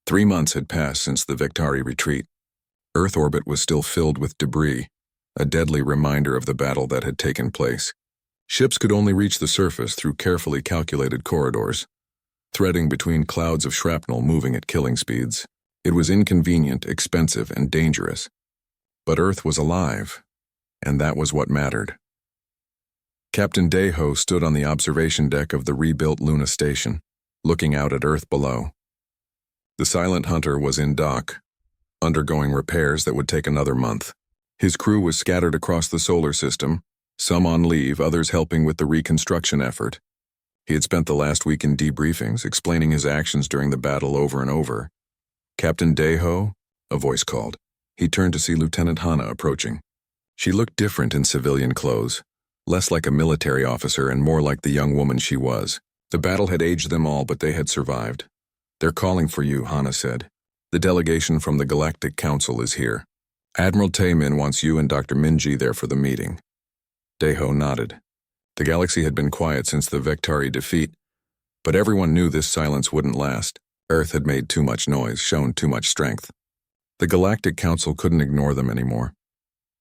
3 months had passed since the Victari retreat. Earth orbit was still filled with debris, a deadly reminder of the battle that had taken place. Ships could only reach the surface through carefully calculated corridors, threading between clouds of shrapnel moving at killing speeds. It was inconvenient, expensive, and dangerous. But Earth was alive, and that was what mattered. Captain Deho stood on the observation deck of the rebuilt Luna station, looking out at Earth below. The Silent Hunter was in dock, undergoing repairs that would take another month. His crew was scattered across the solar system, some on leave, others helping with the reconstruction effort. He had spent the last week in debriefings, explaining his actions during the battle over and over. "Captain Deho?" a voice called. He turned to see Lieutenant Hana approaching. She looked different in civilian clothes, less like a military officer and more like the young woman she was. The battle had aged them all, but they had survived. "They're calling for you," Hana said. "The delegation from the Galactic Council is here. Admiral Taemin wants you and Dr. Minji there for the meeting." Deho nodded. The galaxy had been quiet since the Victari defeat, but everyone knew this silence wouldn't last. Earth had made too much noise, shown too much strength. The Galactic Council couldn't ignore them anymore.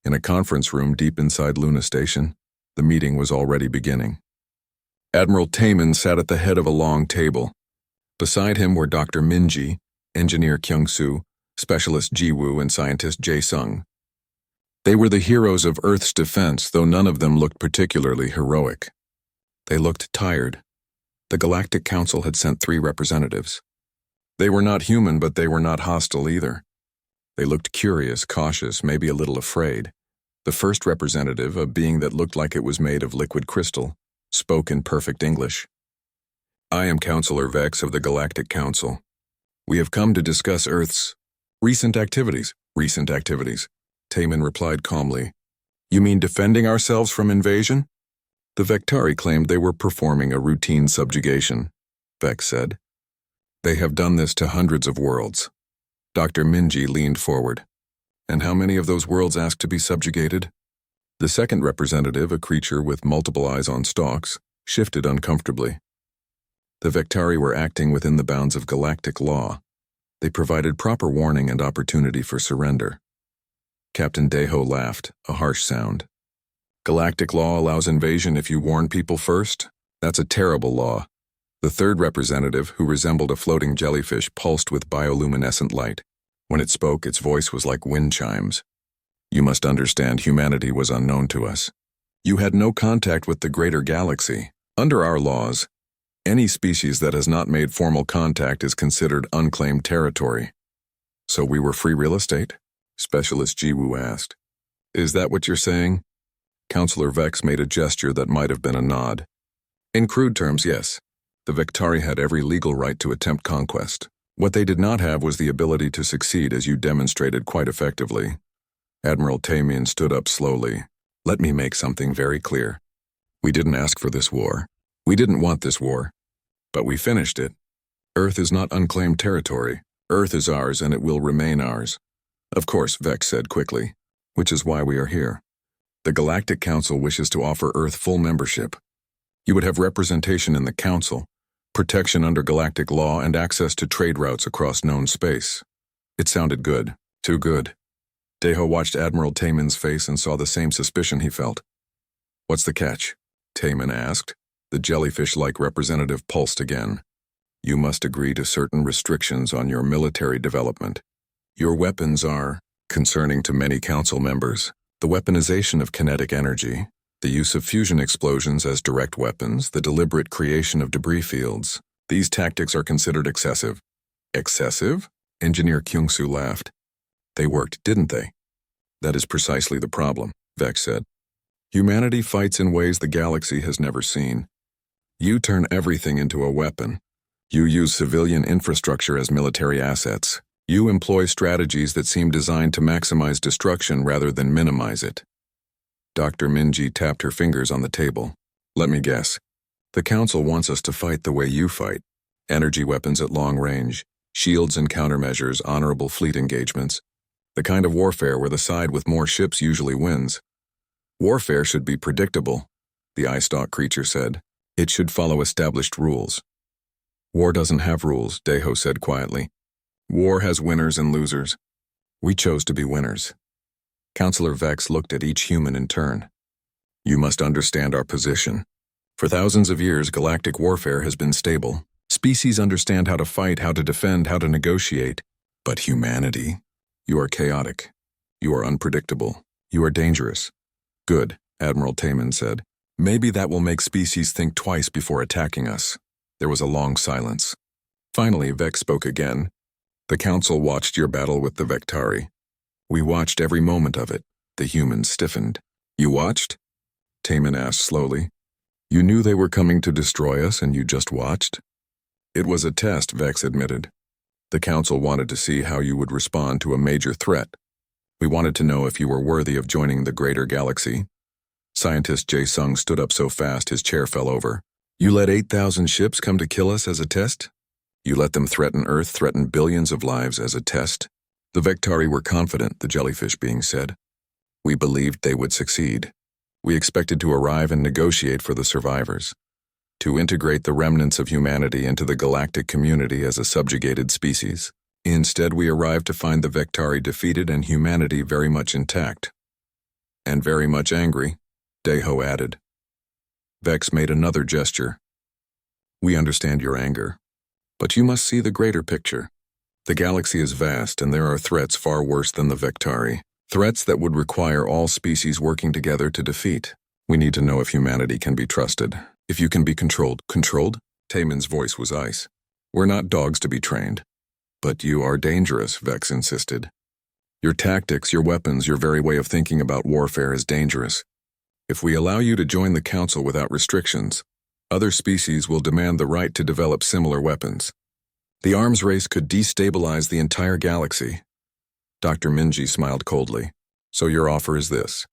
In a conference room deep inside Luna Station, the meeting was already beginning. Admiral Taemin sat at the head of a long table. Beside him were Dr. Minji, Engineer Kyung-soo, Specialist Ji-woo, and Scientist Jae-sung. They were the heroes of Earth's defense, though none of them looked particularly heroic. They looked tired. The Galactic Council had sent 3 representatives. They were not human, but they were not hostile either. They looked curious, cautious, maybe a little afraid. The first representative, a being that looked like it was made of liquid crystal, spoke in perfect English. "I am Counselor Vex of the Galactic Council. We have come to discuss Earth's recent activities." "Recent activities," Taemin replied calmly. "You mean defending ourselves from invasion?" "The Victari claimed they were performing a routine subjugation," Vex said. "They have done this to hundreds of worlds." Dr. Minji leaned forward. "And how many of those worlds asked to be subjugated?" The second representative, a creature with multiple eyes on stalks, shifted uncomfortably. The Victari were acting within the bounds of galactic law. They provided proper warning and opportunity for surrender. Captain Deho laughed, a harsh sound. "Galactic law allows invasion if you warn people first? That's a terrible law." The third representative, who resembled a floating jellyfish, pulsed with bioluminescent light. When it spoke, its voice was like wind chimes. "You must understand, humanity was unknown to us. You had no contact with the greater galaxy. Under our laws, any species that has not made formal contact is considered unclaimed territory." "So we were free real estate?" Specialist Ji-woo asked. "Is that what you're saying?" Counselor Vex made a gesture that might have been a nod. "In crude terms, yes. The Victari had every legal right to attempt conquest. What they did not have was the ability to succeed, as you demonstrated quite effectively." Admiral Taemin stood up slowly. "Let me make something very clear. We didn't ask for this war. We didn't want this war. But we finished it. Earth is not unclaimed territory. Earth is ours, and it will remain ours." "Of course," Vex said quickly, "which is why we are here. The Galactic Council wishes to offer Earth full membership. You would have representation in the Council, protection under galactic law, and access to trade routes across known space." It sounded good. Too good. Deho watched Admiral Taemin's face and saw the same suspicion he felt. "What's the catch?" Taemin asked. The jellyfish-like representative pulsed again. "You must agree to certain restrictions on your military development. Your weapons are concerning to many council members. The weaponization of kinetic energy, the use of fusion explosions as direct weapons, the deliberate creation of debris fields. These tactics are considered excessive." "Excessive?" Engineer Kyung-soo laughed. "They worked, didn't they?" "That is precisely the problem," Vex said. "Humanity fights in ways the galaxy has never seen. You turn everything into a weapon. You use civilian infrastructure as military assets. You employ strategies that seem designed to maximize destruction rather than minimize it." Dr. Minji tapped her fingers on the table. "Let me guess. The Council wants us to fight the way you fight. Energy weapons at long range, shields and countermeasures, honorable fleet engagements. The kind of warfare where the side with more ships usually wins. Warfare should be predictable," the eye-stalk creature said. "It should follow established rules." "War doesn't have rules," Deho said quietly. War has winners and losers. We chose to be winners. Counselor Vex looked at each human in turn. You must understand our position. For thousands of years, galactic warfare has been stable. Species understand how to fight, how to defend, how to negotiate. But humanity, you are chaotic. You are unpredictable. You are dangerous. Good, Admiral Taman said. Maybe that will make species think twice before attacking us. There was a long silence. Finally, Vex spoke again. The Council watched your battle with the Vectari. We watched every moment of it. The humans stiffened. You watched? Taman asked slowly. You knew they were coming to destroy us and you just watched? It was a test, Vex admitted. The Council wanted to see how you would respond to a major threat. We wanted to know if you were worthy of joining the greater galaxy. Scientist Jae Sung stood up so fast his chair fell over. You let 8,000 ships come to kill us as a test? You let them threaten Earth, threaten billions of lives as a test? The Vectari were confident, the jellyfish being said. We believed they would succeed. We expected to arrive and negotiate for the survivors, to integrate the remnants of humanity into the galactic community as a subjugated species. Instead, we arrived to find the Vectari defeated and humanity very much intact. And very much angry, Daeho added. Vex made another gesture. We understand your anger, but you must see the greater picture. The galaxy is vast and there are threats far worse than the Vectari. Threats that would require all species working together to defeat. We need to know if humanity can be trusted, if you can be controlled. Controlled? Taman's voice was ice. We're not dogs to be trained. But you are dangerous, Vex insisted. Your tactics, your weapons, your very way of thinking about warfare is dangerous. If we allow you to join the Council without restrictions, other species will demand the right to develop similar weapons. The arms race could destabilize the entire galaxy. Dr. Minji smiled coldly. So your offer is this.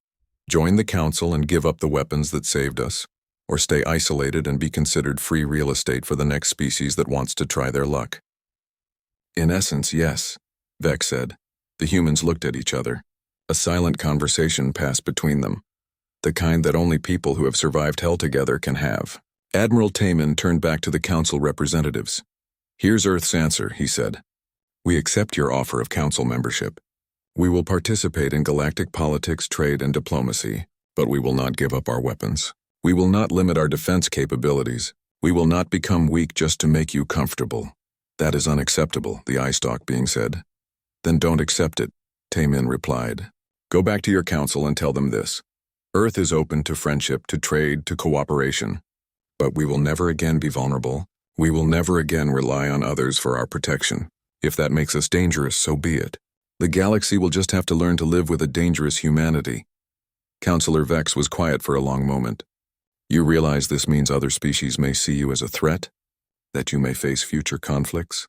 Join the Council and give up the weapons that saved us, or stay isolated and be considered free real estate for the next species that wants to try their luck. In essence, yes, Vex said. The humans looked at each other. A silent conversation passed between them, the kind that only people who have survived hell together can have. Admiral Taman turned back to the Council representatives. Here's Earth's answer, he said. We accept your offer of Council membership. We will participate in galactic politics, trade, and diplomacy, but we will not give up our weapons. We will not limit our defense capabilities. We will not become weak just to make you comfortable. That is unacceptable, the eye stalk being said. Then don't accept it, Taman replied. Go back to your Council and tell them this. Earth is open to friendship, to trade, to cooperation. But we will never again be vulnerable. We will never again rely on others for our protection. If that makes us dangerous, so be it. The galaxy will just have to learn to live with a dangerous humanity. Counselor Vex was quiet for a long moment. You realize this means other species may see you as a threat? That you may face future conflicts?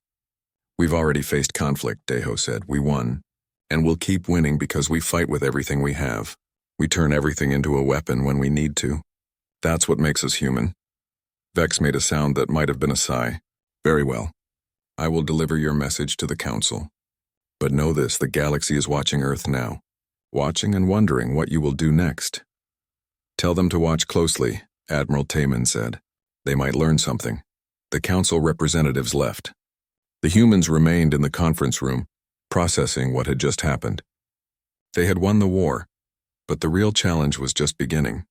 We've already faced conflict, Daeho said. We won. And we'll keep winning because we fight with everything we have. We turn everything into a weapon when we need to. That's what makes us human. Vex made a sound that might have been a sigh. Very well. I will deliver your message to the Council. But know this, the galaxy is watching Earth now. Watching and wondering what you will do next. Tell them to watch closely, Admiral Taman said. They might learn something. The Council representatives left. The humans remained in the conference room, processing what had just happened. They had won the war, but the real challenge was just beginning.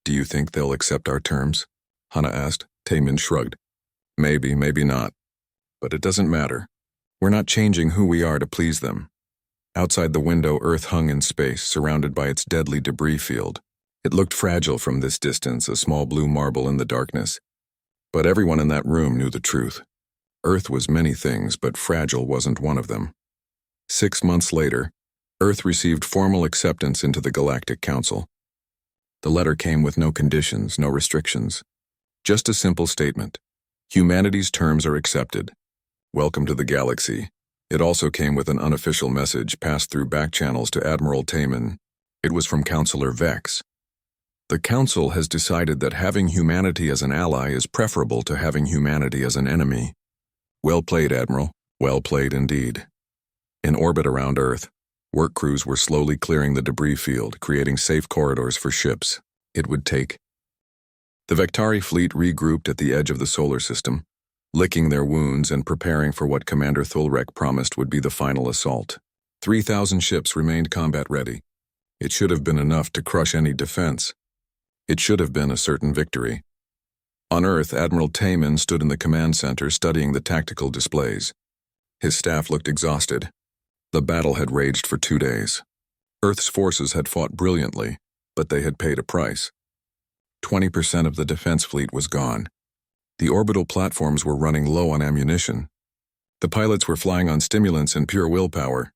Do you think they'll accept our terms? Hana asked. Taman shrugged. Maybe, maybe not. But it doesn't matter. We're not changing who we are to please them. Outside the window, Earth hung in space, surrounded by its deadly debris field. It looked fragile from this distance, a small blue marble in the darkness. But everyone in that room knew the truth. Earth was many things, but fragile wasn't one of them. 6 months later, Earth received formal acceptance into the Galactic Council. The letter came with no conditions, no restrictions. Just a simple statement. Humanity's terms are accepted. Welcome to the galaxy. It also came with an unofficial message passed through back channels to Admiral Taman. It was from Counselor Vex. The Council has decided that having humanity as an ally is preferable to having humanity as an enemy. Well played, Admiral. Well played indeed. In orbit around Earth, work crews were slowly clearing the debris field, creating safe corridors for ships. It would take. The Vectari fleet regrouped at the edge of the solar system, licking their wounds and preparing for what Commander Thulrek promised would be the final assault. 3,000 ships remained combat-ready. It should have been enough to crush any defense. It should have been a certain victory. On Earth, Admiral Taman stood in the command center studying the tactical displays. His staff looked exhausted. The battle had raged for 2 days. Earth's forces had fought brilliantly, but they had paid a price. 20% of the defense fleet was gone. The orbital platforms were running low on ammunition. The pilots were flying on stimulants and pure willpower.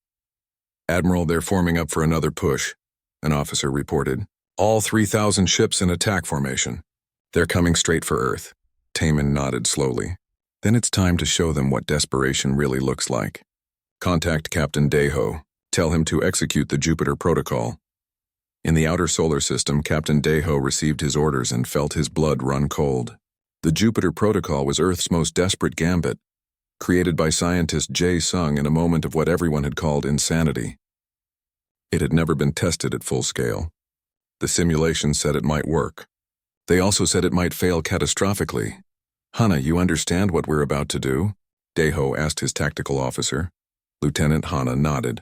"Admiral, they're forming up for another push," an officer reported. "All 3,000 ships in attack formation. They're coming straight for Earth." Taman nodded slowly. "Then it's time to show them what desperation really looks like. Contact Captain Deho. Tell him to execute the Jupiter Protocol." In the outer solar system, Captain Deho received his orders and felt his blood run cold. The Jupiter Protocol was Earth's most desperate gambit, created by scientist Jae Sung in a moment of what everyone had called insanity. It had never been tested at full scale. The simulation said it might work. They also said it might fail catastrophically. "Hana, you understand what we're about to do?" Deho asked his tactical officer. Lieutenant Hana nodded.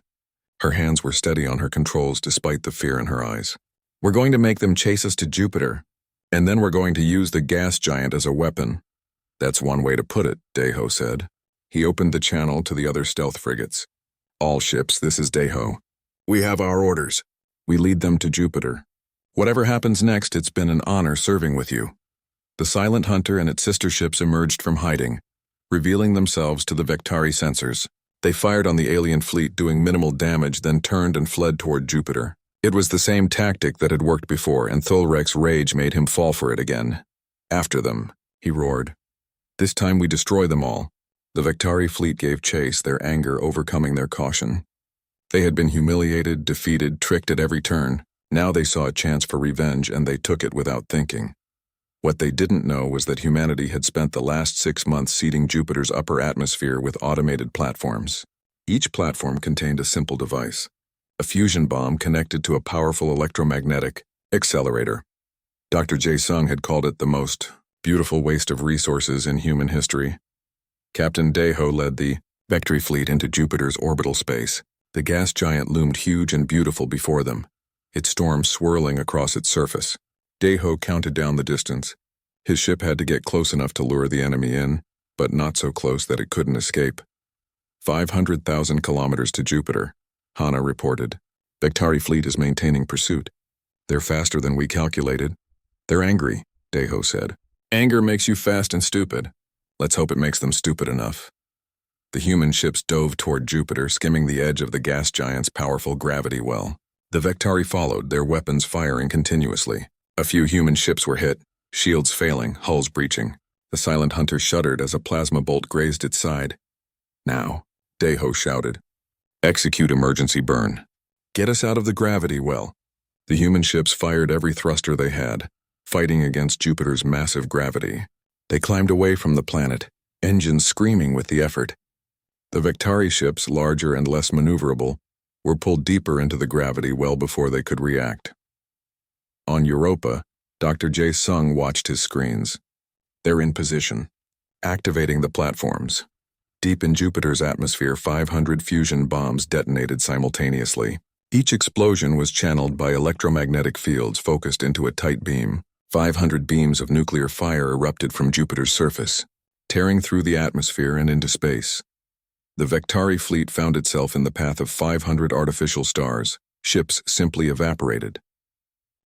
Her hands were steady on her controls despite the fear in her eyes. "We're going to make them chase us to Jupiter, and then we're going to use the gas giant as a weapon." "That's one way to put it," Deho said. He opened the channel to the other stealth frigates. "All ships, this is Deho. We have our orders. We lead them to Jupiter. Whatever happens next, it's been an honor serving with you." The Silent Hunter and its sister ships emerged from hiding, revealing themselves to the Vectari sensors. They fired on the alien fleet, doing minimal damage, then turned and fled toward Jupiter. It was the same tactic that had worked before, and Thulrek's rage made him fall for it again. "After them," he roared. "This time we destroy them all." The Vectari fleet gave chase, their anger overcoming their caution. They had been humiliated, defeated, tricked at every turn. Now they saw a chance for revenge, and they took it without thinking. What they didn't know was that humanity had spent the last 6 months seeding Jupiter's upper atmosphere with automated platforms. Each platform contained a simple device, a fusion bomb connected to a powerful electromagnetic accelerator. Dr. Jae Sung had called it the most beautiful waste of resources in human history. Captain Deho led the Vectari fleet into Jupiter's orbital space. The gas giant loomed huge and beautiful before them, its storm swirling across its surface. Deho counted down the distance. His ship had to get close enough to lure the enemy in, but not so close that it couldn't escape. 500,000 kilometers to Jupiter, Hana reported. Vectari fleet is maintaining pursuit. "They're faster than we calculated." "They're angry," Deho said. "Anger makes you fast and stupid. Let's hope it makes them stupid enough." The human ships dove toward Jupiter, skimming the edge of the gas giant's powerful gravity well. The Vectari followed, their weapons firing continuously. A few human ships were hit, shields failing, hulls breaching. The Silent Hunter shuddered as a plasma bolt grazed its side. "Now," Deho shouted. "Execute emergency burn. Get us out of the gravity well." The human ships fired every thruster they had, fighting against Jupiter's massive gravity. They climbed away from the planet, engines screaming with the effort. The Vectari ships, larger and less maneuverable, were pulled deeper into the gravity well before they could react. On Europa, Dr. Jae Sung watched his screens. They're in position, activating the platforms. Deep in Jupiter's atmosphere, 500 fusion bombs detonated simultaneously. Each explosion was channeled by electromagnetic fields focused into a tight beam. 500 beams of nuclear fire erupted from Jupiter's surface, tearing through the atmosphere and into space. The Vectari fleet found itself in the path of 500 artificial stars. Ships simply evaporated.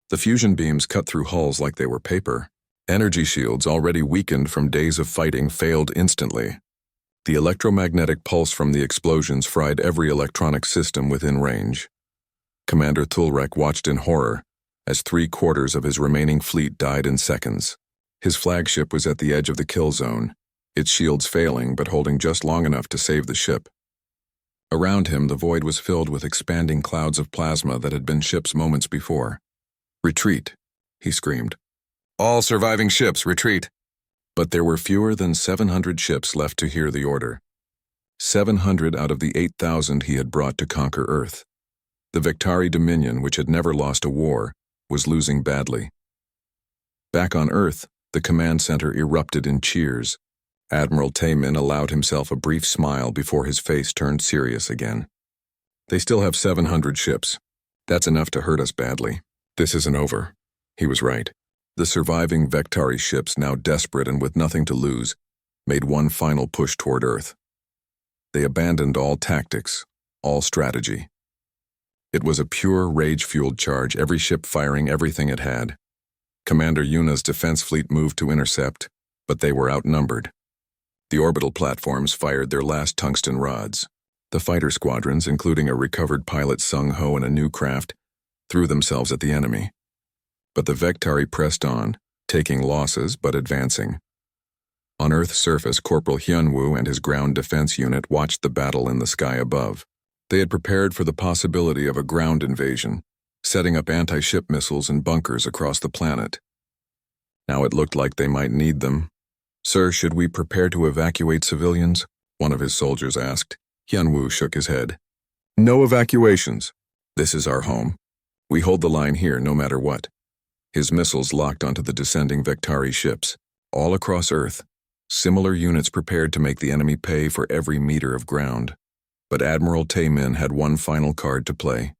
The fusion beams cut through hulls like they were paper. Energy shields, already weakened from days of fighting, failed instantly. The electromagnetic pulse from the explosions fried every electronic system within range. Commander Thulrek watched in horror as 3/4 of his remaining fleet died in seconds. His flagship was at the edge of the kill zone, its shields failing but holding just long enough to save the ship. Around him, the void was filled with expanding clouds of plasma that had been ships moments before. "Retreat," he screamed. "All surviving ships, retreat." But there were fewer than 700 ships left to hear the order. 700 out of the 8,000 he had brought to conquer Earth. The Vectari Dominion, which had never lost a war, was losing badly. Back on Earth, the command center erupted in cheers. Admiral Taymin allowed himself a brief smile before his face turned serious again. They still have 700 ships. That's enough to hurt us badly. This isn't over. He was right. The surviving Vektari ships, now desperate and with nothing to lose, made one final push toward Earth. They abandoned all tactics, all strategy. It was a pure rage-fueled charge, every ship firing everything it had. Commander Yuna's defense fleet moved to intercept, but they were outnumbered. The orbital platforms fired their last tungsten rods. The fighter squadrons, including a recovered pilot Sung Ho and a new craft, threw themselves at the enemy. But the Vektari pressed on, taking losses but advancing. On Earth's surface, Corporal Hyunwoo and his ground defense unit watched the battle in the sky above. They had prepared for the possibility of a ground invasion, setting up anti-ship missiles and bunkers across the planet. Now it looked like they might need them. "Sir, should we prepare to evacuate civilians?" one of his soldiers asked. Hyunwoo shook his head. "No evacuations. This is our home. We hold the line here no matter what." His missiles locked onto the descending Vektari ships. All across Earth, similar units prepared to make the enemy pay for every meter of ground. But Admiral Taymin had one final card to play.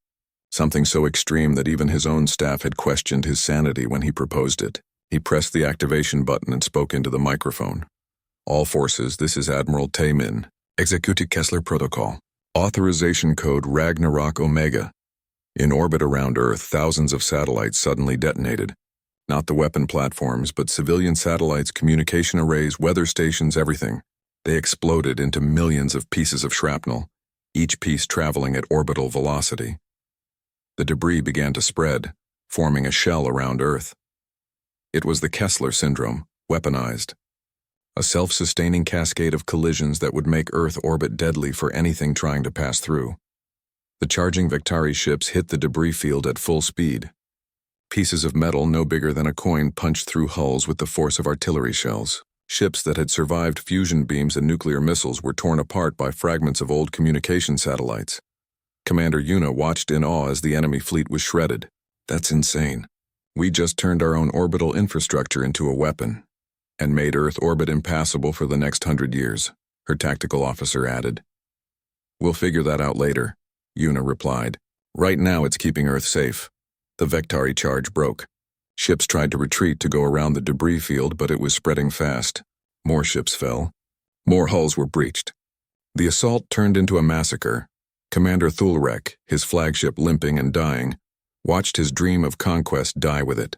Something so extreme that even his own staff had questioned his sanity when he proposed it. He pressed the activation button and spoke into the microphone. "All forces, this is Admiral Taymin. Execute Kessler Protocol. Authorization code Ragnarok Omega." In orbit around Earth, thousands of satellites suddenly detonated. Not the weapon platforms, but civilian satellites, communication arrays, weather stations, everything. They exploded into millions of pieces of shrapnel, each piece traveling at orbital velocity. The debris began to spread, forming a shell around Earth. It was the Kessler syndrome, weaponized. A self-sustaining cascade of collisions that would make Earth orbit deadly for anything trying to pass through. The charging Vektari ships hit the debris field at full speed. Pieces of metal no bigger than a coin punched through hulls with the force of artillery shells. Ships that had survived fusion beams and nuclear missiles were torn apart by fragments of old communication satellites. Commander Yuna watched in awe as the enemy fleet was shredded. "That's insane. We just turned our own orbital infrastructure into a weapon, and made Earth orbit impassable for the next 100 years, her tactical officer added. "We'll figure that out later," Yuna replied. "Right now it's keeping Earth safe." The Vektari charge broke. Ships tried to retreat to go around the debris field, but it was spreading fast. More ships fell. More hulls were breached. The assault turned into a massacre. Commander Thulrek, his flagship limping and dying, watched his dream of conquest die with it.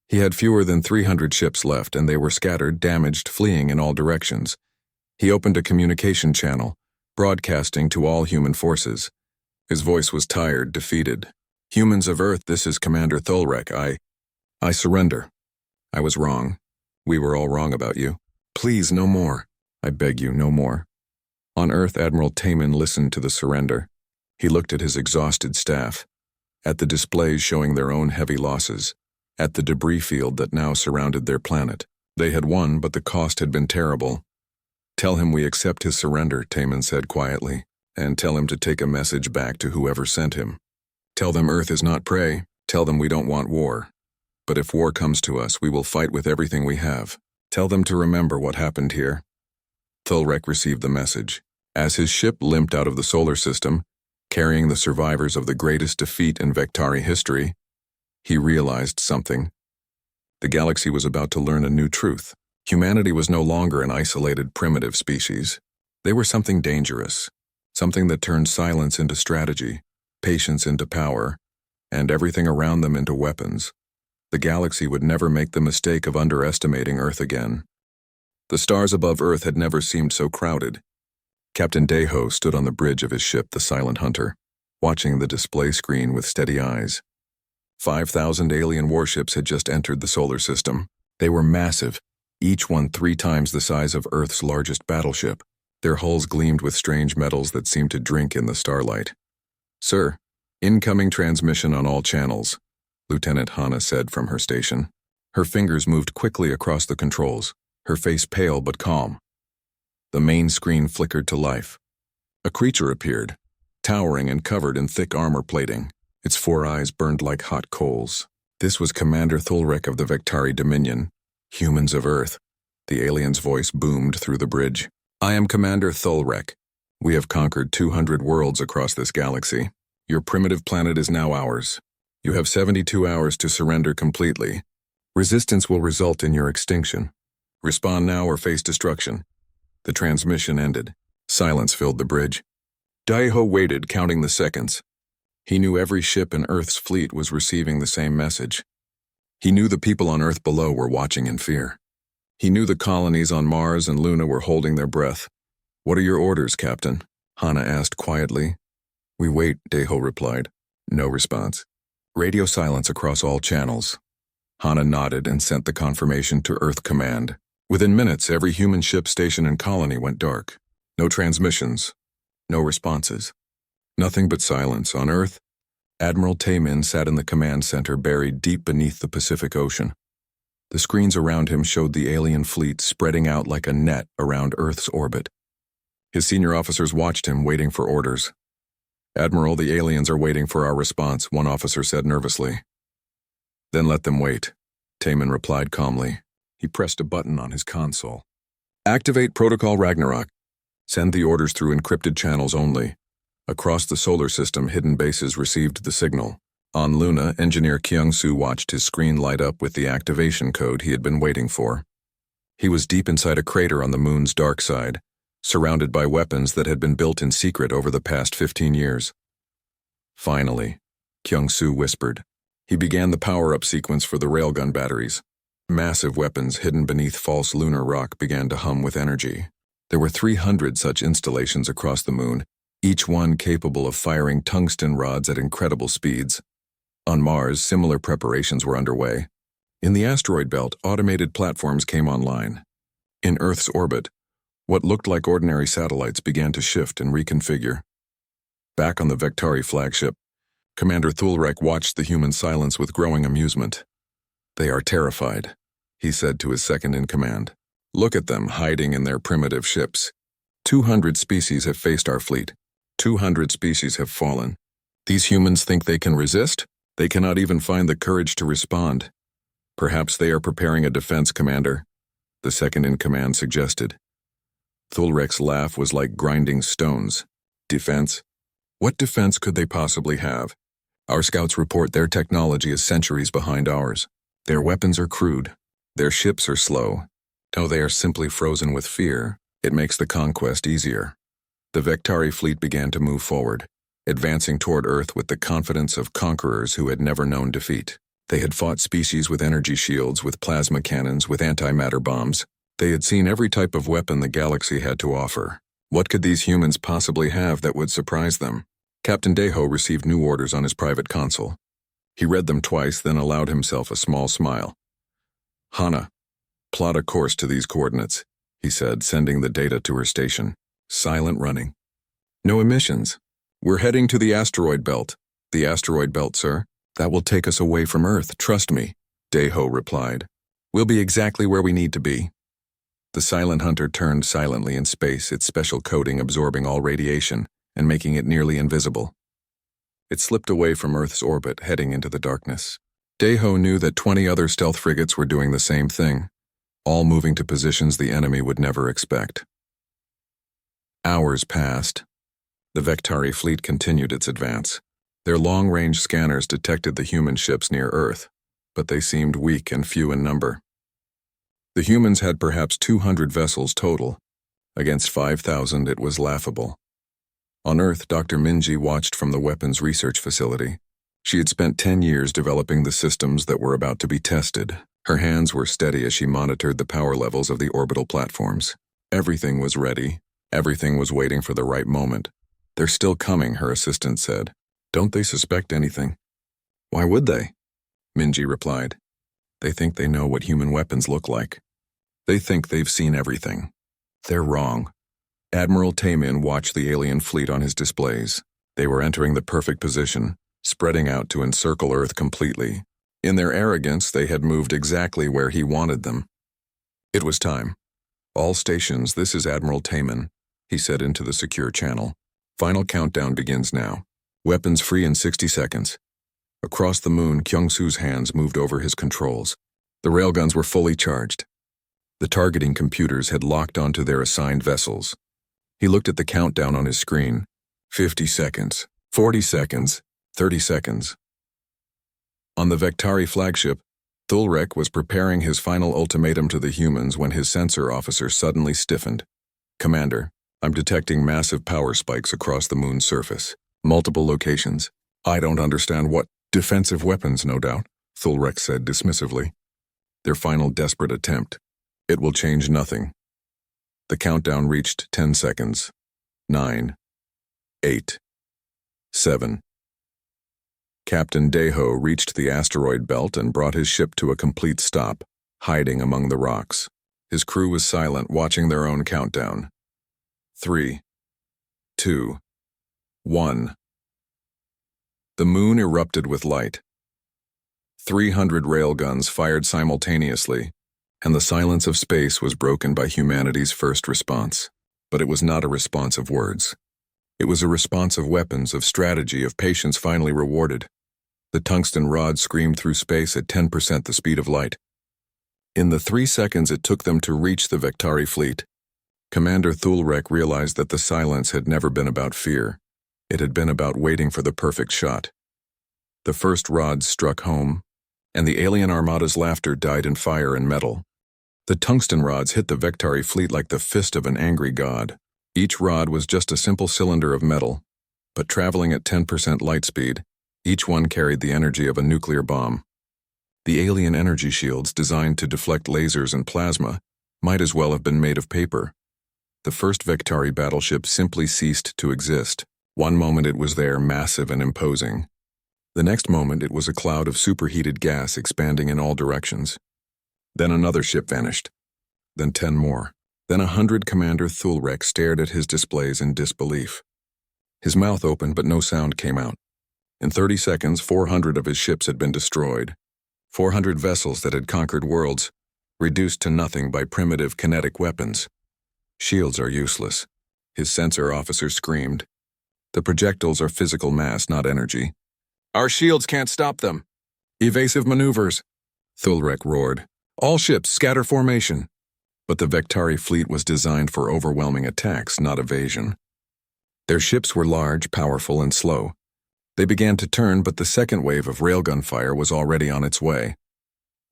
He had fewer than 300 ships left, and they were scattered, damaged, fleeing in all directions. He opened a communication channel, broadcasting to all human forces. His voice was tired, defeated. "Humans of Earth, this is Commander Thulrek. I surrender. I was wrong. We were all wrong about you. Please, no more. I beg you, no more." On Earth, Admiral Taymin listened to the surrender. He looked at his exhausted staff, at the displays showing their own heavy losses, at the debris field that now surrounded their planet. They had won, but the cost had been terrible. "Tell him we accept his surrender," Taymin said quietly, "and tell him to take a message back to whoever sent him. Tell them Earth is not prey. Tell them we don't want war. But if war comes to us, we will fight with everything we have. Tell them to remember what happened here." Thulrek received the message. As his ship limped out of the solar system, carrying the survivors of the greatest defeat in Vektari history, he realized something. The galaxy was about to learn a new truth. Humanity was no longer an isolated, primitive species. They were something dangerous, something that turned silence into strategy, patience into power, and everything around them into weapons. The galaxy would never make the mistake of underestimating Earth again. The stars above Earth had never seemed so crowded. Captain Deho stood on the bridge of his ship, the Silent Hunter, watching the display screen with steady eyes. 5,000 alien warships had just entered the solar system. They were massive, each one 3 times the size of Earth's largest battleship. Their hulls gleamed with strange metals that seemed to drink in the starlight. "Sir, incoming transmission on all channels," Lieutenant Hana said from her station. Her fingers moved quickly across the controls, her face pale but calm. The main screen flickered to life. A creature appeared, towering and covered in thick armor plating. Its 4 eyes burned like hot coals. This was Commander Thulrek of the Vektari Dominion, humans of Earth. The alien's voice boomed through the bridge. "I am Commander Thulrek. We have conquered 200 worlds across this galaxy. Your primitive planet is now ours. You have 72 hours to surrender completely. Resistance will result in your extinction. Respond now or face destruction." The transmission ended. Silence filled the bridge. Daiho waited, counting the seconds. He knew every ship in Earth's fleet was receiving the same message. He knew the people on Earth below were watching in fear. He knew the colonies on Mars and Luna were holding their breath. "What are your orders, Captain?" Hana asked quietly. "We wait," Daiho replied. No response. Radio silence across all channels. Hana nodded and sent the confirmation to Earth Command. Within minutes, every human ship, station, and colony went dark. No transmissions. No responses. Nothing but silence. On Earth, Admiral Taemin sat in the command center buried deep beneath the Pacific Ocean. The screens around him showed the alien fleet spreading out like a net around Earth's orbit. His senior officers watched him, waiting for orders. "Admiral, the aliens are waiting for our response," one officer said nervously. "Then let them wait," Taemin replied calmly. He pressed a button on his console. "Activate Protocol Ragnarok. Send the orders through encrypted channels only." Across the solar system, hidden bases received the signal. On Luna, Engineer Kyung-soo watched his screen light up with the activation code he had been waiting for. He was deep inside a crater on the moon's dark side, surrounded by weapons that had been built in secret over the past 15 years. "Finally," Kyung-soo whispered. He began the power-up sequence for the railgun batteries. Massive weapons hidden beneath false lunar rock began to hum with energy. There were 300 such installations across the moon, each one capable of firing tungsten rods at incredible speeds. On Mars, similar preparations were underway. In the asteroid belt, automated platforms came online. In Earth's orbit, what looked like ordinary satellites began to shift and reconfigure. Back on the Vektari flagship, Commander Thulrek watched the human silence with growing amusement. "They are terrified," he said to his second-in-command. "Look at them hiding in their primitive ships. 200 species have faced our fleet. 200 species have fallen. These humans think they can resist? They cannot even find the courage to respond. Perhaps they are preparing a defense, Commander," the second-in-command suggested. Thulrek's laugh was like grinding stones. "Defense? What defense could they possibly have? Our scouts report their technology is centuries behind ours. Their weapons are crude. Their ships are slow. No, they are simply frozen with fear. It makes the conquest easier." The Vektari fleet began to move forward, advancing toward Earth with the confidence of conquerors who had never known defeat. They had fought species with energy shields, with plasma cannons, with antimatter bombs. They had seen every type of weapon the galaxy had to offer. What could these humans possibly have that would surprise them? Captain Daiho received new orders on his private console. He read them twice, then allowed himself a small smile. "Hana, plot a course to these coordinates," he said, sending the data to her station. "Silent running. No emissions. We're heading to the asteroid belt." "The asteroid belt, sir? That will take us away from Earth, trust me," Daiho replied. "We'll be exactly where we need to be." The silent hunter turned silently in space, its special coating absorbing all radiation and making it nearly invisible. It slipped away from Earth's orbit, heading into the darkness. Daiho knew that 20 other stealth frigates were doing the same thing, all moving to positions the enemy would never expect. Hours passed. The Vektari fleet continued its advance. Their long-range scanners detected the human ships near Earth, but they seemed weak and few in number. The humans had perhaps 200 vessels total. Against 5,000, it was laughable. On Earth, Dr. Minji watched from the weapons research facility. She had spent 10 years developing the systems that were about to be tested. Her hands were steady as she monitored the power levels of the orbital platforms. Everything was ready. Everything was waiting for the right moment. "They're still coming," her assistant said. "Don't they suspect anything?" "Why would they?" Minji replied. "They think they know what human weapons look like. They think they've seen everything. They're wrong." Admiral Taemin watched the alien fleet on his displays. They were entering the perfect position, spreading out to encircle Earth completely. In their arrogance, they had moved exactly where he wanted them. It was time. "All stations, this is Admiral Taemin," he said into the secure channel. "Final countdown begins now. Weapons free in 60 seconds. Across the moon, Kyung-soo's hands moved over his controls. The railguns were fully charged. The targeting computers had locked onto their assigned vessels. He looked at the countdown on his screen. 50 seconds, 40 seconds, 30 seconds. On the Vektari flagship, Thulrek was preparing his final ultimatum to the humans when his sensor officer suddenly stiffened. "Commander, I'm detecting massive power spikes across the moon's surface. Multiple locations. I don't understand what—" "Defensive weapons, no doubt," Thulrek said dismissively. "Their final desperate attempt. It will change nothing." The countdown reached 10 seconds. 9, 8, 7. Captain Deho reached the asteroid belt and brought his ship to a complete stop, hiding among the rocks. His crew was silent, watching their own countdown. 3, 2, 1. The moon erupted with light. 300 railguns fired simultaneously, and the silence of space was broken by humanity's first response. But it was not a response of words. It was a response of weapons, of strategy, of patience finally rewarded. The tungsten rod screamed through space at 10% the speed of light. In the 3 seconds it took them to reach the Vektari fleet, Commander Thulrek realized that the silence had never been about fear. It had been about waiting for the perfect shot. The first rods struck home, and the alien Armada's laughter died in fire and metal. The tungsten rods hit the Vektari fleet like the fist of an angry god. Each rod was just a simple cylinder of metal, but traveling at 10% light speed, each one carried the energy of a nuclear bomb. The alien energy shields, designed to deflect lasers and plasma, might as well have been made of paper. The first Vektari battleship simply ceased to exist. One moment it was there, massive and imposing. The next moment it was a cloud of superheated gas expanding in all directions. Then another ship vanished. Then 10 more. Then 100. Commander Thulrek stared at his displays in disbelief. His mouth opened, but no sound came out. In 30 seconds, 400 of his ships had been destroyed. 400 vessels that had conquered worlds, reduced to nothing by primitive kinetic weapons. Shields are useless, his sensor officer screamed. The projectiles are physical mass, not energy. Our shields can't stop them. Evasive maneuvers, Thulrek roared. All ships, scatter formation. But the Vektari fleet was designed for overwhelming attacks, not evasion. Their ships were large, powerful, and slow. They began to turn, but the second wave of railgun fire was already on its way.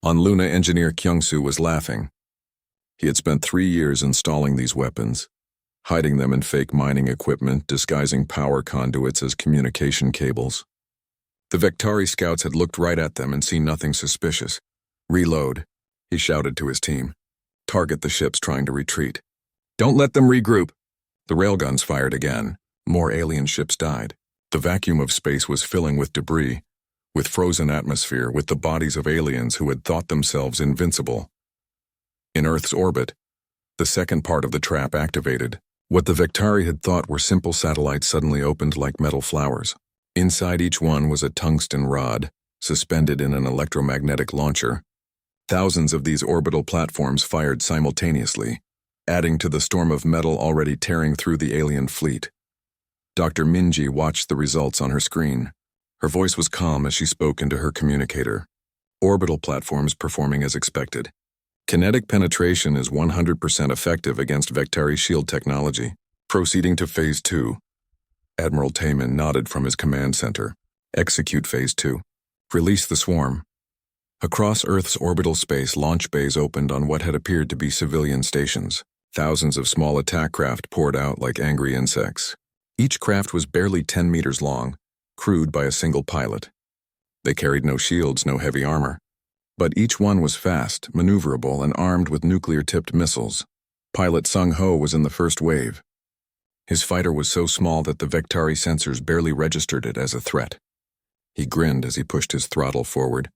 On Luna, engineer Kyungsu was laughing. He had spent 3 years installing these weapons, hiding them in fake mining equipment, disguising power conduits as communication cables. The Vektari scouts had looked right at them and seen nothing suspicious. Reload, he shouted to his team. Target the ships trying to retreat. Don't let them regroup. The railguns fired again. More alien ships died. The vacuum of space was filling with debris, with frozen atmosphere, with the bodies of aliens who had thought themselves invincible. In Earth's orbit, the second part of the trap activated. What the Vektari had thought were simple satellites suddenly opened like metal flowers. Inside each one was a tungsten rod, suspended in an electromagnetic launcher. Thousands of these orbital platforms fired simultaneously, adding to the storm of metal already tearing through the alien fleet. Dr. Minji watched the results on her screen. Her voice was calm as she spoke into her communicator. Orbital platforms performing as expected. Kinetic penetration is 100% effective against Vektari shield technology. Proceeding to Phase 2. Admiral Taman nodded from his command center. Execute Phase 2. Release the swarm. Across Earth's orbital space, launch bays opened on what had appeared to be civilian stations. Thousands of small attack craft poured out like angry insects. Each craft was barely 10 meters long, crewed by a single pilot. They carried no shields, no heavy armor. But each one was fast, maneuverable, and armed with nuclear-tipped missiles. Pilot Sung Ho was in the first wave. His fighter was so small that the Vektari sensors barely registered it as a threat. He grinned as he pushed his throttle forward,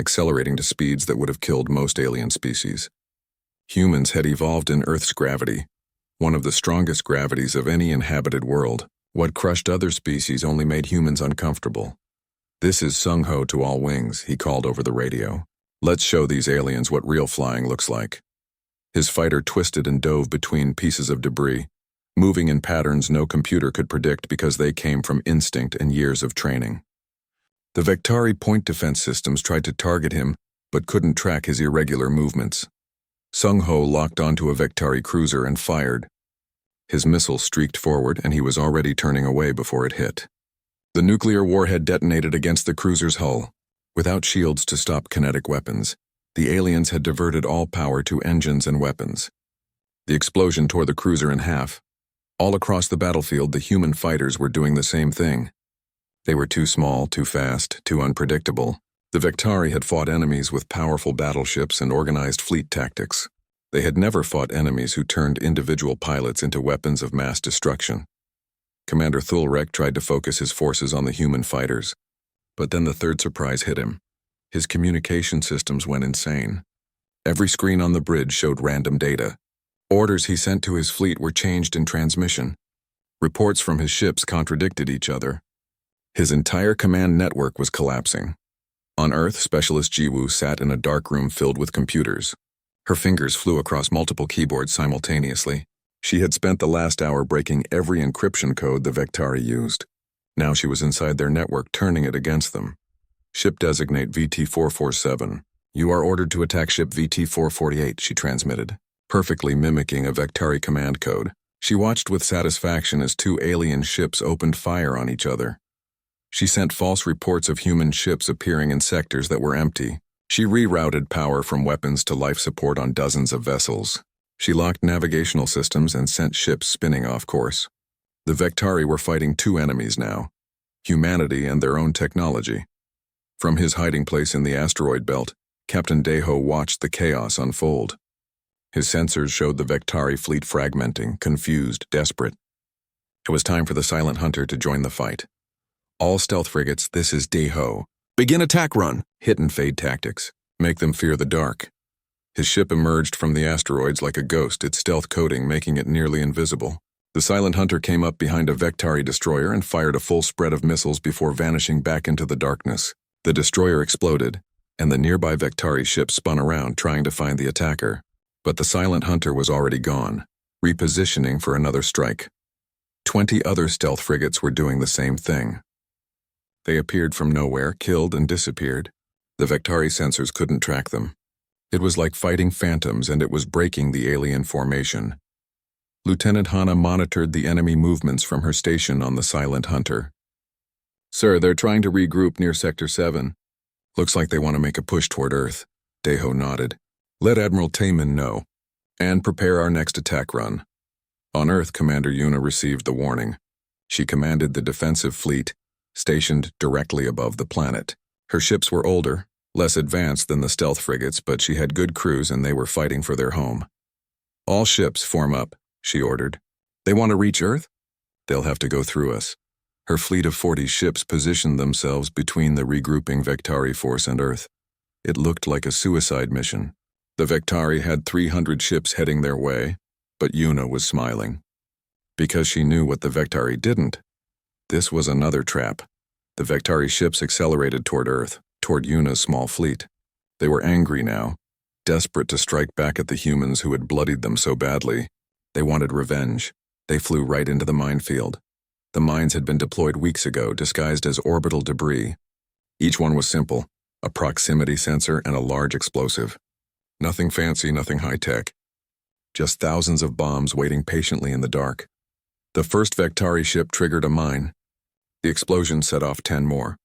accelerating to speeds that would have killed most alien species. Humans had evolved in Earth's gravity, one of the strongest gravities of any inhabited world. What crushed other species only made humans uncomfortable. This is Sung Ho to all wings, he called over the radio. Let's show these aliens what real flying looks like. His fighter twisted and dove between pieces of debris, moving in patterns no computer could predict because they came from instinct and years of training. The Vektari point defense systems tried to target him, but couldn't track his irregular movements. Sung-ho locked onto a Vektari cruiser and fired. His missile streaked forward, and he was already turning away before it hit. The nuclear warhead detonated against the cruiser's hull. Without shields to stop kinetic weapons, the aliens had diverted all power to engines and weapons. The explosion tore the cruiser in half. All across the battlefield, the human fighters were doing the same thing. They were too small, too fast, too unpredictable. The Vektari had fought enemies with powerful battleships and organized fleet tactics. They had never fought enemies who turned individual pilots into weapons of mass destruction. Commander Thulrek tried to focus his forces on the human fighters, but then the third surprise hit him. His communication systems went insane. Every screen on the bridge showed random data. Orders he sent to his fleet were changed in transmission. Reports from his ships contradicted each other. His entire command network was collapsing. On Earth, Specialist Jiwoo sat in a dark room filled with computers. Her fingers flew across multiple keyboards simultaneously. She had spent the last hour breaking every encryption code the Vektari used. Now she was inside their network, turning it against them. Ship designate VT-447. You are ordered to attack ship VT-448, she transmitted, perfectly mimicking a Vektari command code. She watched with satisfaction as two alien ships opened fire on each other. She sent false reports of human ships appearing in sectors that were empty. She rerouted power from weapons to life support on dozens of vessels. She locked navigational systems and sent ships spinning off course. The Vektari were fighting two enemies now: humanity and their own technology. From his hiding place in the asteroid belt, Captain Daeho watched the chaos unfold. His sensors showed the Vektari fleet fragmenting, confused, desperate. It was time for the Silent Hunter to join the fight. All stealth frigates, this is Daeho. Begin attack run. Hit and fade tactics. Make them fear the dark. His ship emerged from the asteroids like a ghost, its stealth coating making it nearly invisible. The Silent Hunter came up behind a Vektari destroyer and fired a full spread of missiles before vanishing back into the darkness. The destroyer exploded, and the nearby Vektari ship spun around trying to find the attacker. But the Silent Hunter was already gone, repositioning for another strike. 20 other stealth frigates were doing the same thing. They appeared from nowhere, killed and disappeared. The Vektari sensors couldn't track them. It was like fighting phantoms, and it was breaking the alien formation. Lieutenant Hana monitored the enemy movements from her station on the Silent Hunter. Sir, they're trying to regroup near Sector 7. Looks like they want to make a push toward Earth. Daeho nodded. Let Admiral Taemin know, and prepare our next attack run. On Earth, Commander Yuna received the warning. She commanded the defensive fleet, stationed directly above the planet. Her ships were older, less advanced than the stealth frigates, but she had good crews and they were fighting for their home. All ships form up, she ordered. They want to reach Earth? They'll have to go through us. Her fleet of 40 ships positioned themselves between the regrouping Vektari force and Earth. It looked like a suicide mission. The Vektari had 300 ships heading their way, but Yuna was smiling. Because she knew what the Vektari didn't. This was another trap. The Vektari ships accelerated toward Earth, toward Yuna's small fleet. They were angry now, desperate to strike back at the humans who had bloodied them so badly. They wanted revenge. They flew right into the minefield. The mines had been deployed weeks ago, disguised as orbital debris. Each one was simple, a proximity sensor and a large explosive. Nothing fancy, nothing high-tech. Just thousands of bombs waiting patiently in the dark. The first Vektari ship triggered a mine. The explosion set off 10 more.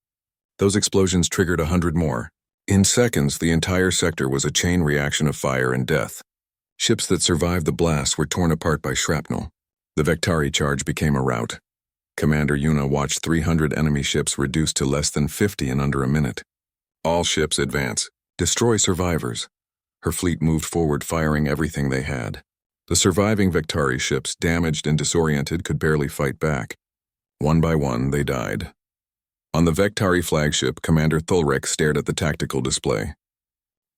Those explosions triggered 100 more. In seconds, the entire sector was a chain reaction of fire and death. Ships that survived the blast were torn apart by shrapnel. The Vektari charge became a rout. Commander Yuna watched 300 enemy ships reduced to less than 50 in under a minute. All ships advance. Destroy survivors. Her fleet moved forward, firing everything they had. The surviving Vektari ships, damaged and disoriented, could barely fight back. One by one, they died. On the Vektari flagship, Commander Thulrek stared at the tactical display.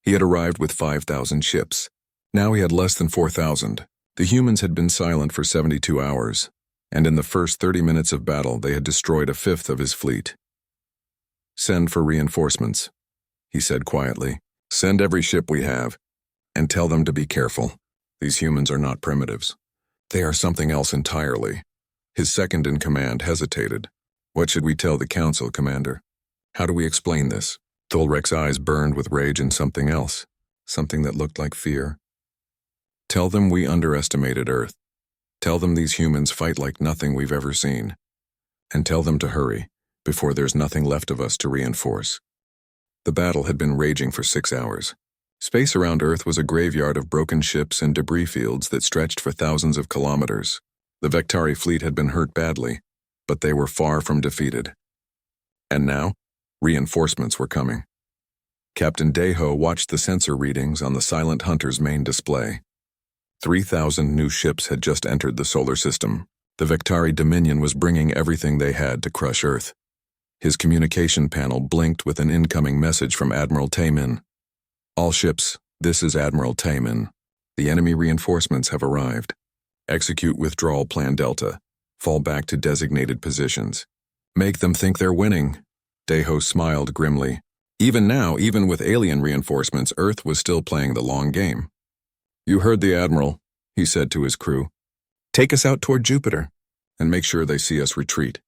He had arrived with 5,000 ships. Now he had less than 4,000. The humans had been silent for 72 hours, and in the first 30 minutes of battle, they had destroyed a fifth of his fleet. Send for reinforcements, he said quietly. Send every ship we have, and tell them to be careful. These humans are not primitives. They are something else entirely. His second-in-command hesitated. What should we tell the council, Commander? How do we explain this? Thulrek's eyes burned with rage and something else, something that looked like fear. Tell them we underestimated Earth. Tell them these humans fight like nothing we've ever seen. And tell them to hurry, before there's nothing left of us to reinforce." The battle had been raging for 6 hours. Space around Earth was a graveyard of broken ships and debris fields that stretched for thousands of kilometers. The Vektari fleet had been hurt badly, but they were far from defeated. And now, reinforcements were coming. Captain Deho watched the sensor readings on the Silent Hunter's main display. 3,000 new ships had just entered the solar system. The Vektari Dominion was bringing everything they had to crush Earth. His communication panel blinked with an incoming message from Admiral Taemin. "All ships, this is Admiral Taemin. The enemy reinforcements have arrived. Execute withdrawal plan Delta. Fall back to designated positions. Make them think they're winning." Deho smiled grimly. Even now, even with alien reinforcements, Earth was still playing the long game. "You heard the Admiral," he said to his crew. "Take us out toward Jupiter, and make sure they see us retreat."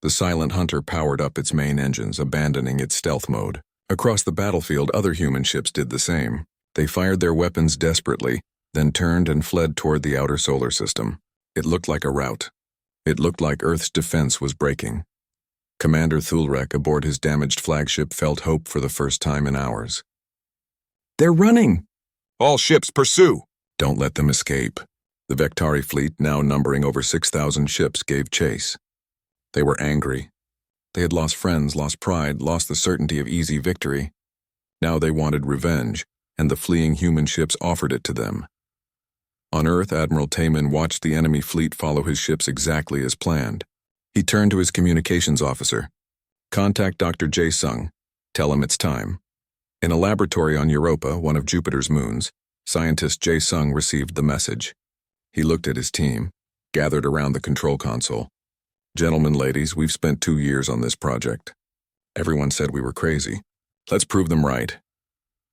The Silent Hunter powered up its main engines, abandoning its stealth mode. Across the battlefield, other human ships did the same. They fired their weapons desperately, then turned and fled toward the outer solar system. It looked like a rout. It looked like Earth's defense was breaking. Commander Thulrek aboard his damaged flagship felt hope for the first time in hours. "They're running!" "All ships pursue!" "Don't let them escape." The Vektari fleet, now numbering over 6,000 ships, gave chase. They were angry. They had lost friends, lost pride, lost the certainty of easy victory. Now they wanted revenge, and the fleeing human ships offered it to them. On Earth, Admiral Taemin watched the enemy fleet follow his ships exactly as planned. He turned to his communications officer. "Contact Dr. Jae-sung. Tell him it's time." In a laboratory on Europa, one of Jupiter's moons, scientist Jae-sung received the message. He looked at his team, gathered around the control console. "Gentlemen, ladies, we've spent 2 years on this project. Everyone said we were crazy. Let's prove them right."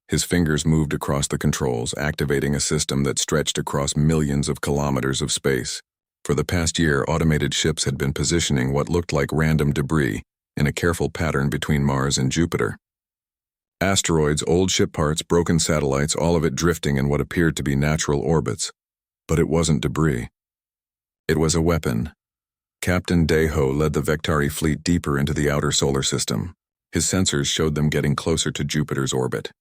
His fingers moved across the controls, activating a system that stretched across millions of kilometers of space. For the past year, automated ships had been positioning what looked like random debris in a careful pattern between Mars and Jupiter. Asteroids, old ship parts, broken satellites, all of it drifting in what appeared to be natural orbits. But it wasn't debris. It was a weapon. Captain Deho led the Vektari fleet deeper into the outer solar system. His sensors showed them getting closer to Jupiter's orbit.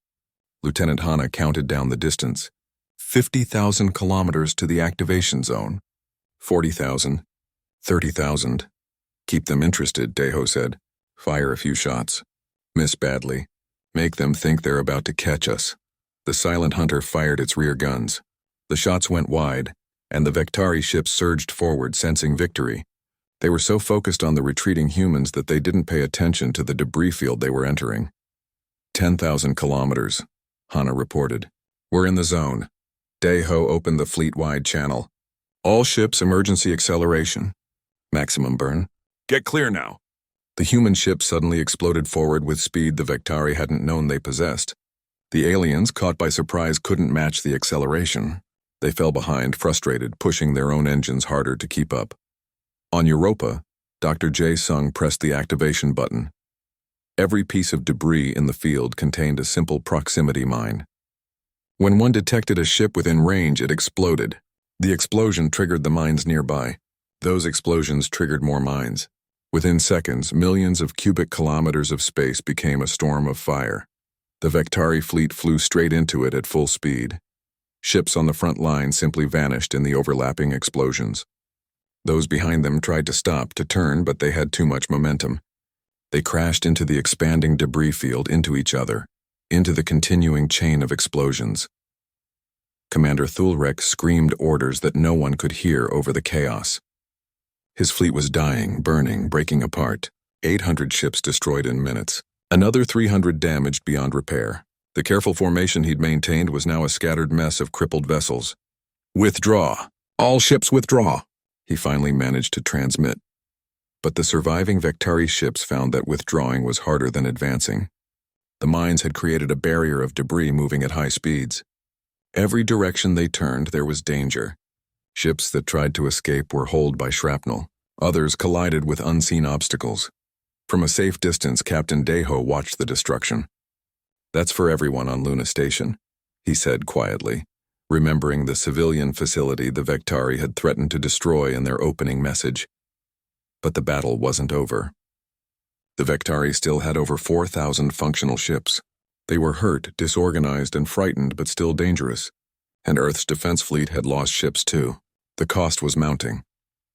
Lieutenant Hana counted down the distance. 50,000 kilometers to the activation zone. 40,000. 30,000. "Keep them interested," Deho said. "Fire a few shots. Miss badly. Make them think they're about to catch us." The Silent Hunter fired its rear guns. The shots went wide, and the Vektari ships surged forward, sensing victory. They were so focused on the retreating humans that they didn't pay attention to the debris field they were entering. 10,000 kilometers, Hana reported. "We're in the zone." Deho opened the fleet-wide channel. "All ships, emergency acceleration. Maximum burn. Get clear now." The human ship suddenly exploded forward with speed the Vektari hadn't known they possessed. The aliens, caught by surprise, couldn't match the acceleration. They fell behind, frustrated, pushing their own engines harder to keep up. On Europa, Dr. Jae-sung pressed the activation button. Every piece of debris in the field contained a simple proximity mine. When one detected a ship within range, it exploded. The explosion triggered the mines nearby. Those explosions triggered more mines. Within seconds, millions of cubic kilometers of space became a storm of fire. The Vektari fleet flew straight into it at full speed. Ships on the front line simply vanished in the overlapping explosions. Those behind them tried to stop, to turn, but they had too much momentum. They crashed into the expanding debris field, into each other, into the continuing chain of explosions. Commander Thulrek screamed orders that no one could hear over the chaos. His fleet was dying, burning, breaking apart. 800 ships destroyed in minutes. Another 300 damaged beyond repair. The careful formation he'd maintained was now a scattered mess of crippled vessels. "Withdraw! All ships withdraw!" he finally managed to transmit. But the surviving Vektari ships found that withdrawing was harder than advancing. The mines had created a barrier of debris moving at high speeds. Every direction they turned, there was danger. Ships that tried to escape were holed by shrapnel. Others collided with unseen obstacles. From a safe distance, Captain Deho watched the destruction. "That's for everyone on Luna Station," he said quietly. remembering the civilian facility the Vectari had threatened to destroy in their opening message. But the battle wasn't over. The Vectari still had over 4,000 functional ships. They were hurt, disorganized, and frightened, but still dangerous. And Earth's defense fleet had lost ships too. The cost was mounting.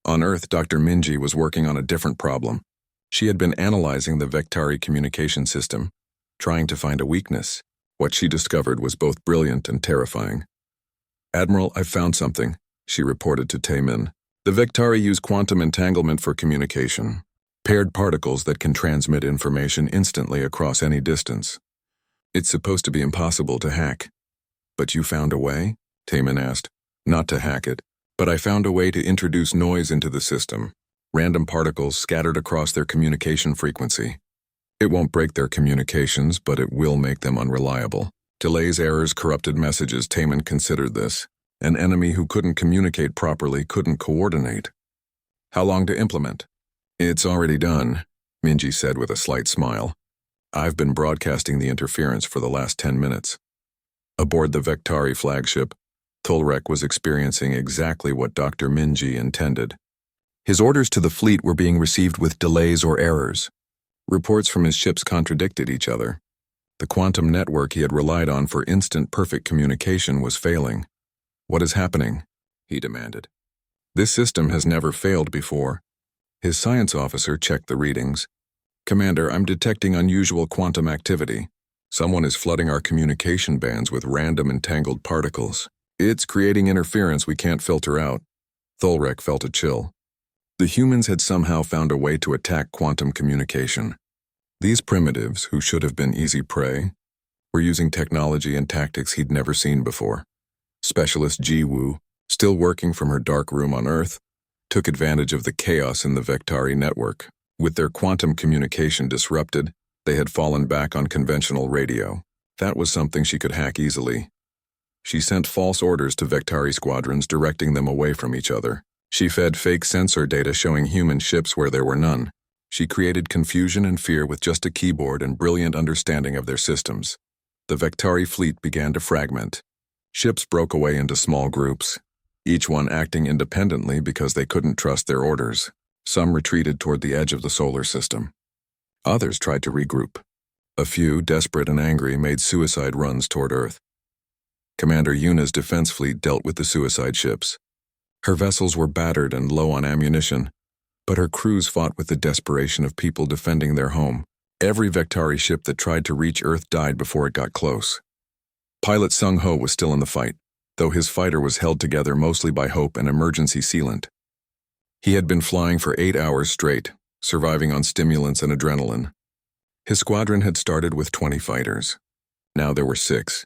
On Earth, Dr. Minji was working on a different problem. She had been analyzing the Vectari communication system, trying to find a weakness. What she discovered was both brilliant and terrifying. "Admiral, I've found something," she reported to Taemin. "The Vectari use quantum entanglement for communication. Paired particles that can transmit information instantly across any distance. It's supposed to be impossible to hack." "But you found a way?" Taemin asked. "Not to hack it, but I found a way to introduce noise into the system. Random particles scattered across their communication frequency. It won't break their communications, but it will make them unreliable. Delays, errors, corrupted messages." Taemin considered this. An enemy who couldn't communicate properly couldn't coordinate. "How long to implement?" "It's already done," Minji said with a slight smile. "I've been broadcasting the interference for the last 10 minutes. Aboard the Vectari flagship, Tulrek was experiencing exactly what Dr. Minji intended. His orders to the fleet were being received with delays or errors. Reports from his ships contradicted each other. The quantum network he had relied on for instant perfect communication was failing. "What is happening?" he demanded. "This system has never failed before." His science officer checked the readings. "Commander, I'm detecting unusual quantum activity. Someone is flooding our communication bands with random entangled particles. It's creating interference we can't filter out." Thulrek felt a chill. The humans had somehow found a way to attack quantum communication. These primitives, who should have been easy prey, were using technology and tactics he'd never seen before. Specialist Ji Woo, still working from her dark room on Earth, took advantage of the chaos in the Vectari network. With their quantum communication disrupted, they had fallen back on conventional radio. That was something she could hack easily. She sent false orders to Vectari squadrons, directing them away from each other. She fed fake sensor data showing human ships where there were none. She created confusion and fear with just a keyboard and brilliant understanding of their systems. The Vectari fleet began to fragment. Ships broke away into small groups, each one acting independently because they couldn't trust their orders. Some retreated toward the edge of the solar system. Others tried to regroup. A few, desperate and angry, made suicide runs toward Earth. Commander Yuna's defense fleet dealt with the suicide ships. Her vessels were battered and low on ammunition, but her crews fought with the desperation of people defending their home. Every Vectari ship that tried to reach Earth died before it got close. Pilot Sung Ho was still in the fight, though his fighter was held together mostly by hope and emergency sealant. He had been flying for 8 hours straight, surviving on stimulants and adrenaline. His squadron had started with 20 fighters. Now there were 6.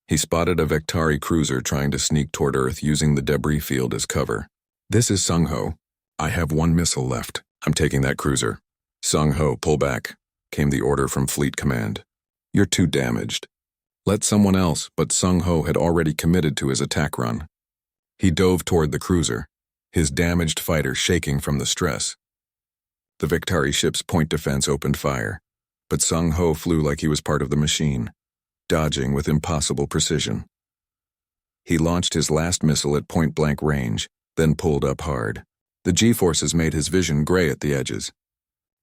He spotted a Vectari cruiser trying to sneak toward Earth using the debris field as cover. "This is Sung Ho. I have 1 missile left. I'm taking that cruiser." "Sung Ho, pull back," came the order from Fleet Command. "You're too damaged." "Let someone else," but Sung Ho had already committed to his attack run. He dove toward the cruiser, his damaged fighter shaking from the stress. The Vectari ship's point defense opened fire, but Sung Ho flew like he was part of the machine, dodging with impossible precision. He launched his last missile at point-blank range, then pulled up hard. The G-forces made his vision gray at the edges.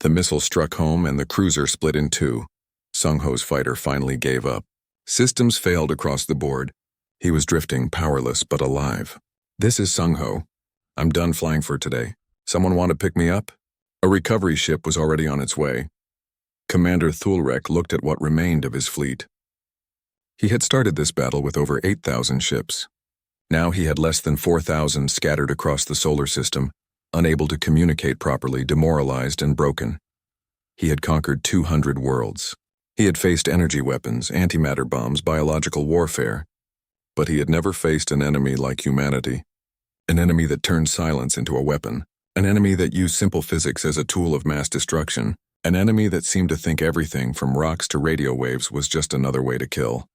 The missile struck home and the cruiser split in two. Sung Ho's fighter finally gave up. Systems failed across the board. He was drifting, powerless but alive. "This is Sung Ho. I'm done flying for today. Someone want to pick me up?" A recovery ship was already on its way. Commander Thulrek looked at what remained of his fleet. He had started this battle with over 8,000 ships. Now he had less than 4,000 scattered across the solar system, unable to communicate properly, demoralized and broken. He had conquered 200 worlds. He had faced energy weapons, antimatter bombs, biological warfare. But he had never faced an enemy like humanity. An enemy that turned silence into a weapon. An enemy that used simple physics as a tool of mass destruction. An enemy that seemed to think everything from rocks to radio waves was just another way to kill.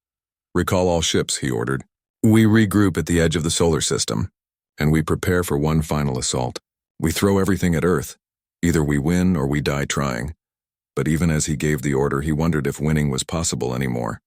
"Recall all ships," he ordered. "We regroup at the edge of the solar system, and we prepare for one final assault. We throw everything at Earth. Either we win or we die trying." But even as he gave the order, he wondered if winning was possible anymore.